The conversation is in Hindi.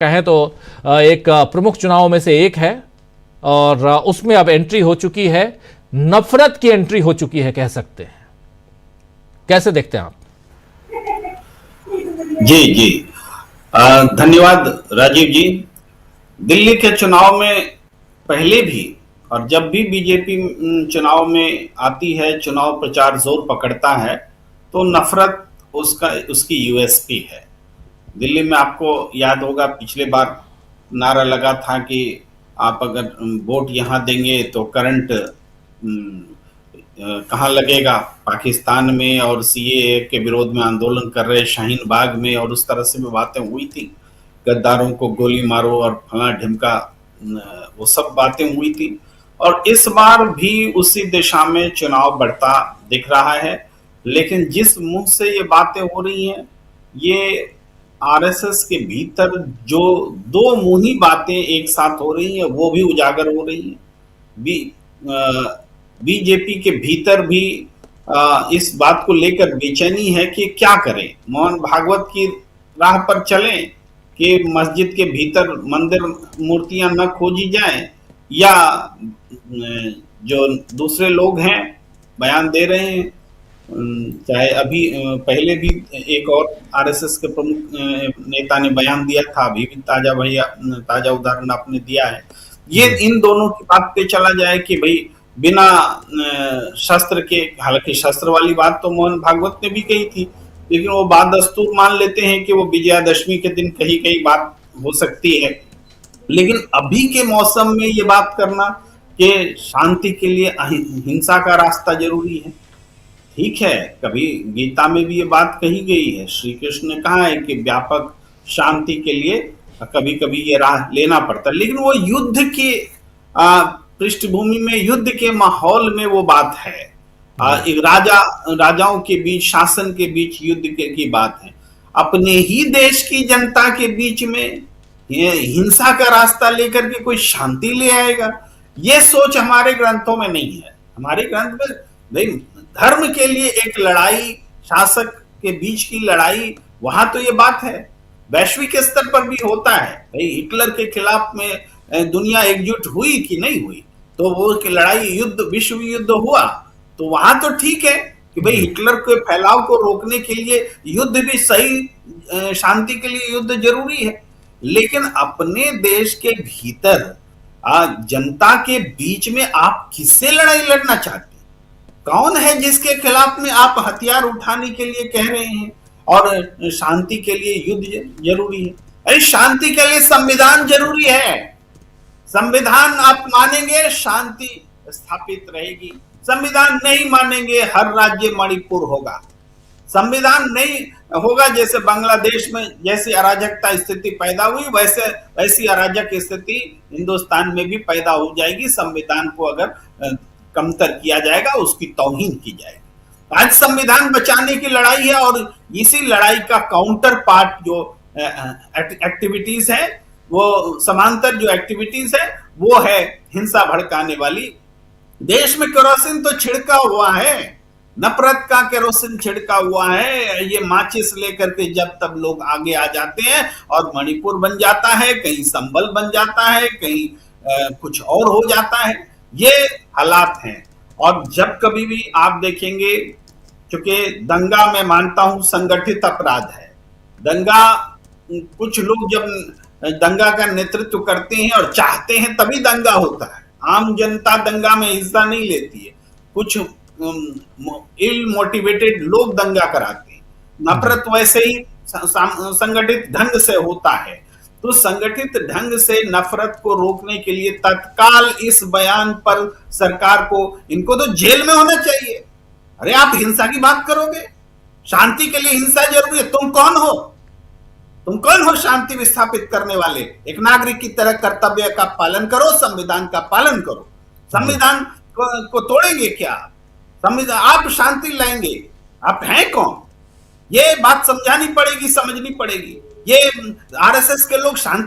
कहें तो एक प्रमुख चुनाव में से एक है और उसमें अब एंट्री हो चुकी है, नफरत की एंट्री हो चुकी है कह सकते हैं। कैसे देखते हैं आप? जी जी। धन्यवाद राजीव जी। दिल्ली के चुनाव में पहले भी और जब भी बीजेपी चुनाव में आती है, चुनाव प्रचार जोर पकड़ता है तो नफरत उसकी यूएसपी है। दिल्ली में आपको याद होगा पिछले बार नारा लगा था कि आप अगर वोट यहाँ देंगे तो करंट कहाँ लगेगा, पाकिस्तान में, और सीएए के विरोध में आंदोलन कर रहे शाहीन बाग में, और उस तरह से भी बातें हुई थी, गद्दारों को गोली मारो और फला ढिमका, वो सब बातें हुई थी। और इस बार भी उसी दिशा में चुनाव बढ़ता दिख रहा है। लेकिन जिस मुंह से ये बातें हो रही हैं, ये आरएसएस के भीतर जो दो मुंही बातें एक साथ हो रही हैं वो भी उजागर हो रही हैं। बीजेपी के भीतर भी इस बात को लेकर बेचैनी है कि क्या करें, मोहन भागवत की राह पर चलें कि मस्जिद के भीतर मंदिर मूर्तियां न खोजी जाएं, या जो दूसरे लोग हैं बयान दे रहे हैं, चाहे अभी पहले भी एक और आरएसएस के प्रमुख नेता ने बयान दिया था, अभी भी ताजा उदाहरण आपने दिया है। ये इन दोनों की बात पे चला जाए कि भाई बिना शस्त्र के, हालांकि शस्त्र वाली बात तो मोहन भागवत ने भी कही थी, लेकिन वो बात दस्तूर मान लेते हैं कि वो विजयादशमी के दिन कहीं कहीं बात हो सकती है। लेकिन अभी के मौसम में ये बात करना कि शांति के लिए हिंसा का रास्ता जरूरी है, ठीक है। कभी गीता में भी ये बात कही गई है, श्री कृष्ण ने कहा है कि व्यापक शांति के लिए कभी कभी ये राह लेना पड़ता है, लेकिन वो युद्ध के पृष्ठभूमि में, युद्ध के माहौल में वो बात है। एक राजाओं के बीच, शासन के बीच युद्ध की बात है। अपने ही देश की जनता के बीच में हिंसा का रास्ता लेकर के कोई शांति ले आएगा, ये सोच हमारे ग्रंथों में नहीं है। हमारे ग्रंथ में भाई धर्म के लिए एक लड़ाई, शासक के बीच की लड़ाई, वहां तो ये बात है। वैश्विक स्तर पर भी होता है भाई, हिटलर के खिलाफ में दुनिया एकजुट हुई कि नहीं हुई, तो वो लड़ाई, युद्ध, विश्व युद्ध हुआ, तो वहां तो ठीक है कि भाई हिटलर के फैलाव को रोकने के लिए युद्ध भी सही, शांति के लिए युद्ध जरूरी है। लेकिन अपने देश के भीतर जनता के बीच में आप किससे लड़ाई लड़ना चाहते हैं? कौन है जिसके खिलाफ में आप हथियार उठाने के लिए कह रहे हैं और शांति के लिए युद्ध जरूरी है? अरे शांति के लिए संविधान जरूरी है। संविधान आप मानेंगे शांति स्थापित रहेगी, संविधान नहीं मानेंगे हर राज्य मणिपुर होगा। संविधान नहीं होगा, जैसे बांग्लादेश में जैसी अराजकता स्थिति पैदा हुई, वैसी अराजक स्थिति हिंदुस्तान में भी पैदा हो जाएगी। संविधान को अगर कमतर किया जाएगा, उसकी तौहीन की जाएगी। आज संविधान बचाने की लड़ाई है और इसी लड़ाई का काउंटर पार्ट जो एक्टिविटीज है, वो समांतर जो एक्टिविटीज है, वो है हिंसा भड़काने वाली। देश में केरोसिन तो छिड़का हुआ है, नफरत का केरोसिन छिड़का हुआ है। ये माचिस लेकर के जब तब लोग आगे आ जाते हैं और मणिपुर बन जाता है, कहीं संभल बन जाता है, कहीं कुछ और हो जाता है। ये हालात हैं। और जब कभी भी आप देखेंगे, चूंकि दंगा मैं मानता हूं संगठित अपराध है, दंगा कुछ लोग जब दंगा का नेतृत्व करते हैं और चाहते हैं तभी दंगा होता है। आम जनता दंगा में हिस्सा नहीं लेती है, कुछ इल मोटिवेटेड लोग दंगा कराते हैं। नफरत वैसे ही संगठित ढंग से होता है। तो संगठित ढंग से नफरत को रोकने के लिए तत्काल इस बयान पर सरकार को, इनको तो जेल में होना चाहिए। अरे आप हिंसा की बात करोगे, शांति के लिए हिंसा जरूरी है। तुम कौन हो? तुम कौन हो शांति विस्थापित करने वाले? एक नागरिक की तरह कर्तव्य का पालन करो, संविधान का पालन करो। संविधान को तोड़ेंगे क्या? संविधान, आप शांति लाएंगे, आप हैं कौन? ये बात समझानी पड़ेगी, समझनी पड़ेगी। ये आरएसएस के लोग शांति